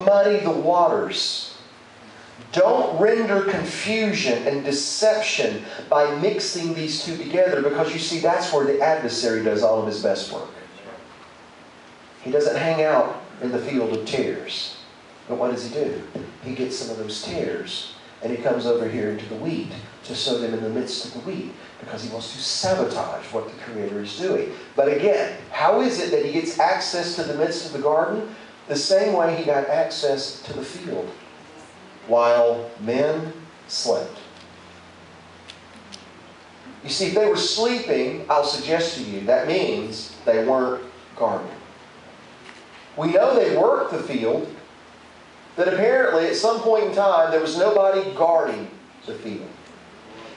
muddy the waters. Don't render confusion and deception by mixing these two together, because you see, that's where the adversary does all of his best work. He doesn't hang out in the field of tares. But what does he do? He gets some of those tares and he comes over here into the wheat to sow them in the midst of the wheat, because he wants to sabotage what the Creator is doing. But again, how is it that he gets access to the midst of the garden? The same way he got access to the field. While men slept. You see, if they were sleeping, I'll suggest to you, that means they weren't gardening. We know they worked the field, that apparently at some point in time there was nobody guarding the field.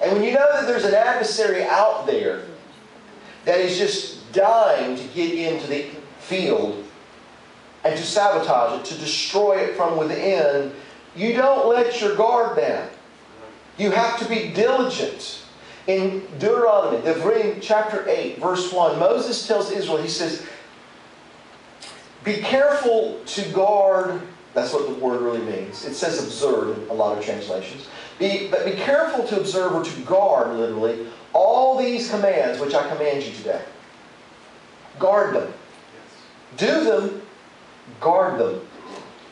And when you know that there's an adversary out there that is just dying to get into the field and to sabotage it, to destroy it from within, you don't let your guard down. You have to be diligent. In Deuteronomy, Devarim chapter 8, verse 1, Moses tells Israel, he says, be careful to guard. That's what the word really means. It says observe in a lot of translations. But be careful to observe, or to guard, literally, all these commands which I command you today. Guard them. Do them. Guard them.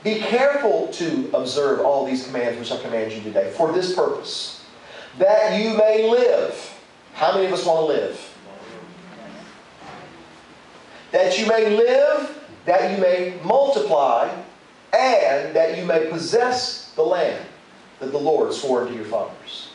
Be careful to observe all these commands which I command you today, for this purpose, that you may live. How many of us want to live? That you may live, that you may multiply, and that you may possess the land that the Lord swore unto your fathers.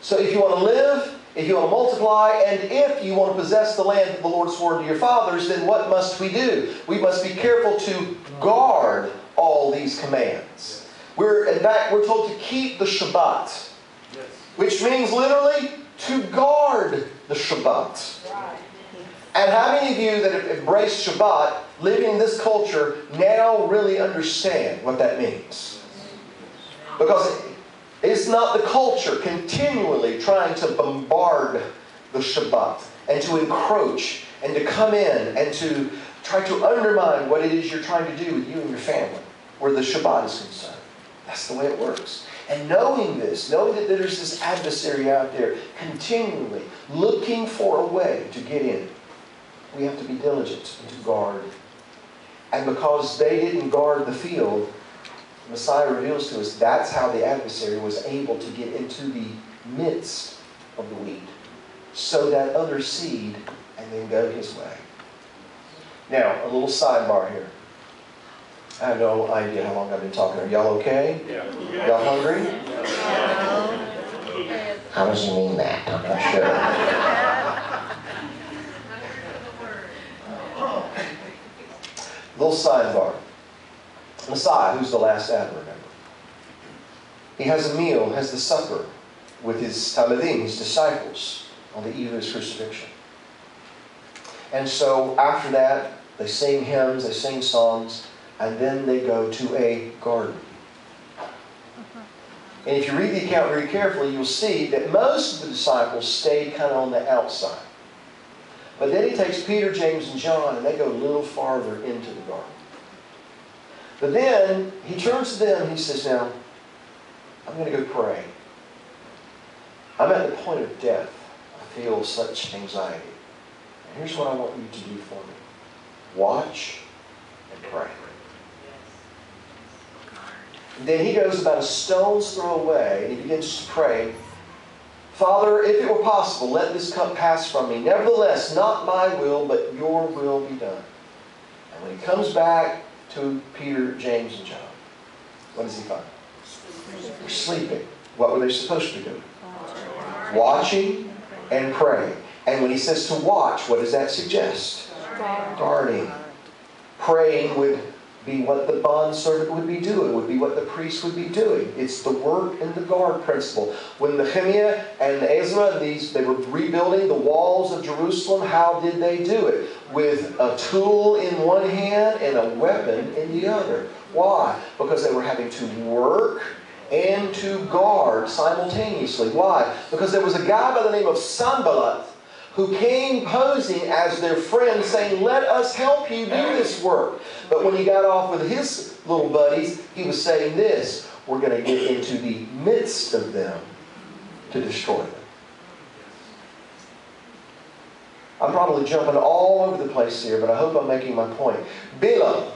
So if you want to live, if you want to multiply, and if you want to possess the land that the Lord swore unto your fathers, then what must we do? We must be careful to guard all these commands. In fact, we're told to keep the Shabbat, which means literally to guard the Shabbat. And how many of you that have embraced Shabbat, living in this culture, now really understand what that means? Because it's not the culture continually trying to bombard the Shabbat and to encroach and to come in and to try to undermine what it is you're trying to do with you and your family, where the Shabbat is concerned. That's the way it works. And knowing this, knowing that there's this adversary out there continually looking for a way to get in, we have to be diligent and to guard. And because they didn't guard the field, Messiah reveals to us that's how the adversary was able to get into the midst of the wheat, sow that other seed, and then go his way. Now, a little sidebar here. I have no idea how long I've been talking. Are y'all okay? Yeah. Y'all hungry? Yeah. How does he mean that? I'm not sure. Little sidebar. Messiah, who's the last Adam, remember? He has a meal, has the supper with his Talmidim, his disciples, on the eve of his crucifixion. And so after that, they sing hymns, they sing songs, and then they go to a garden. And if you read the account very carefully, you'll see that most of the disciples stayed kind of on the outside. But then he takes Peter, James, and John, and they go a little farther into the garden. But then he turns to them and he says, now, I'm going to go pray. I'm at the point of death. I feel such anxiety. And here's what I want you to do for me. Watch and pray. And then he goes about a stone's throw away and he begins to pray, Father, if it were possible, let this cup pass from me. Nevertheless, not my will, but your will be done. And when he comes back to Peter, James, and John, what does he find? They're sleeping. What were they supposed to be doing? Watching and praying. And when he says to watch, what does that suggest? Guarding. Praying would be what the bondservant would be doing, would be what the priest would be doing. It's the work and the guard principle. When Nehemiah and Ezra, they were rebuilding the walls of Jerusalem, how did they do it? With a tool in one hand and a weapon in the other. Why? Because they were having to work and to guard simultaneously. Why? Because there was a guy by the name of Sanballat who came posing as their friend saying, let us help you do this work. But when he got off with his little buddies, he was saying this, we're going to get into the midst of them to destroy them. I'm probably jumping all over the place here, but I hope I'm making my point. Balaam,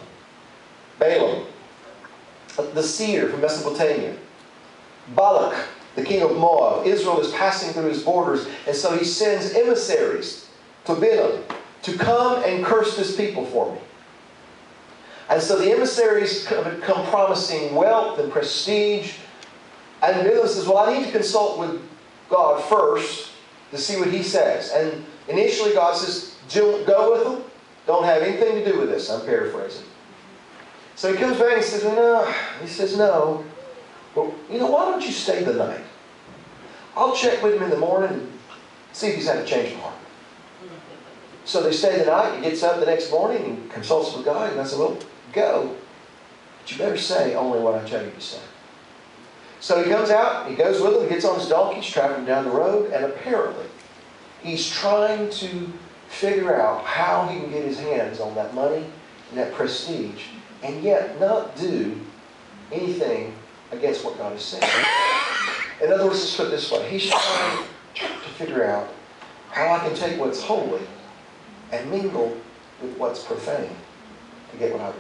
the seer from Mesopotamia. Balak, the king of Moab. Israel is passing through his borders, and so he sends emissaries to Balaam to come and curse this people for me. And so the emissaries come promising wealth and prestige. And Balaam says, well, I need to consult with God first to see what he says. And initially God says, go with them. Don't have anything to do with this. I'm paraphrasing. So he comes back and says, no. He says, no. Well, why don't you stay the night? I'll check with him in the morning and see if he's had a change of heart. So they stay the night. He gets up the next morning and consults with God. And I said, well, go. But you better say only what I tell you to say. So he comes out. He goes with him. He gets on his donkey. He's traveling down the road. And apparently, he's trying to figure out how he can get his hands on that money and that prestige and yet not do anything against what God has said. In other words, let's put it this way. He's trying to figure out how I can take what's holy and mingle with what's profane to get what I want.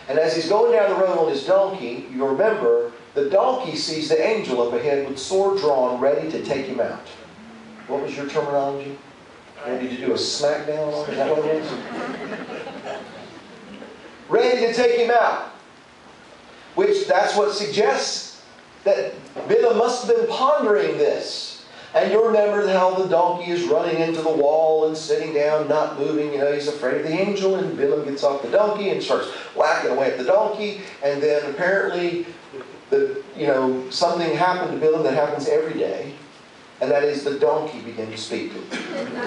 And as he's going down the road on his donkey, you remember, the donkey sees the angel up ahead with sword drawn, ready to take him out. What was your terminology? Ready to do a smackdown on him? Is that what it was? Ready to take him out. Which, that's what suggests that Balaam must have been pondering this. And you remember how the donkey is running into the wall and sitting down, not moving. He's afraid of the angel. And Balaam gets off the donkey and starts whacking away at the donkey. And then apparently, something happened to Balaam that happens every day. And that is the donkey began to speak to him.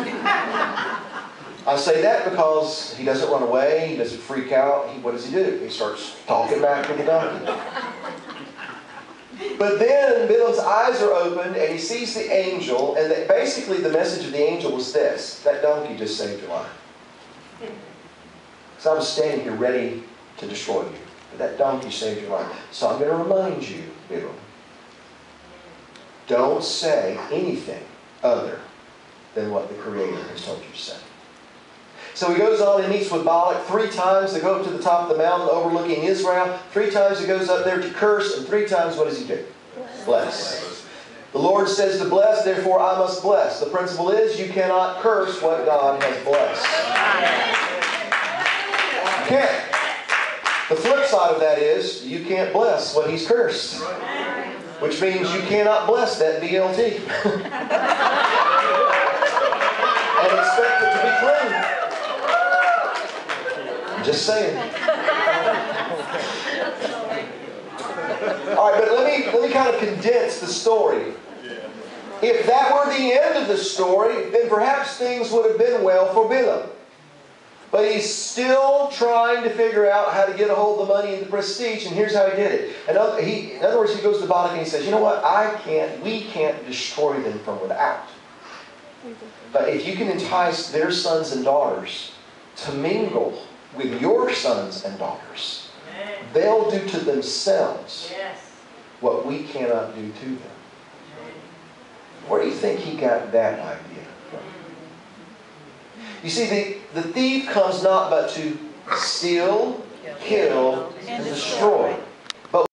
I say that because he doesn't run away. He doesn't freak out. What does he do? He starts talking back to the donkey. But then Balaam's eyes are opened and he sees the angel. And basically the message of the angel was this. That donkey just saved your life. So I was standing here ready to destroy you. But that donkey saved your life. So I'm going to remind you, Balaam. Don't say anything other than what the Creator has told you to say. So he goes on and meets with Balak 3 times. They go up to the top of the mountain overlooking Israel. 3 times he goes up there to curse. And 3 times what does he do? Bless. The Lord says to bless, therefore I must bless. The principle is you cannot curse what God has blessed. You can't. The flip side of that is you can't bless what He's cursed. Which means you cannot bless that BLT. And expect it to be clean. Just saying. All right, but let me kind of condense the story. If that were the end of the story, then perhaps things would have been well for Balaam. But he's still trying to figure out how to get a hold of the money and the prestige, and here's how he did it. In other words, he goes to Balak and he says, you know what, we can't destroy them from without. But if you can entice their sons and daughters to mingle with your sons and daughters, they'll do to themselves what we cannot do to them. Where do you think he got that idea from? You see, the thief comes not but to steal, kill, and destroy.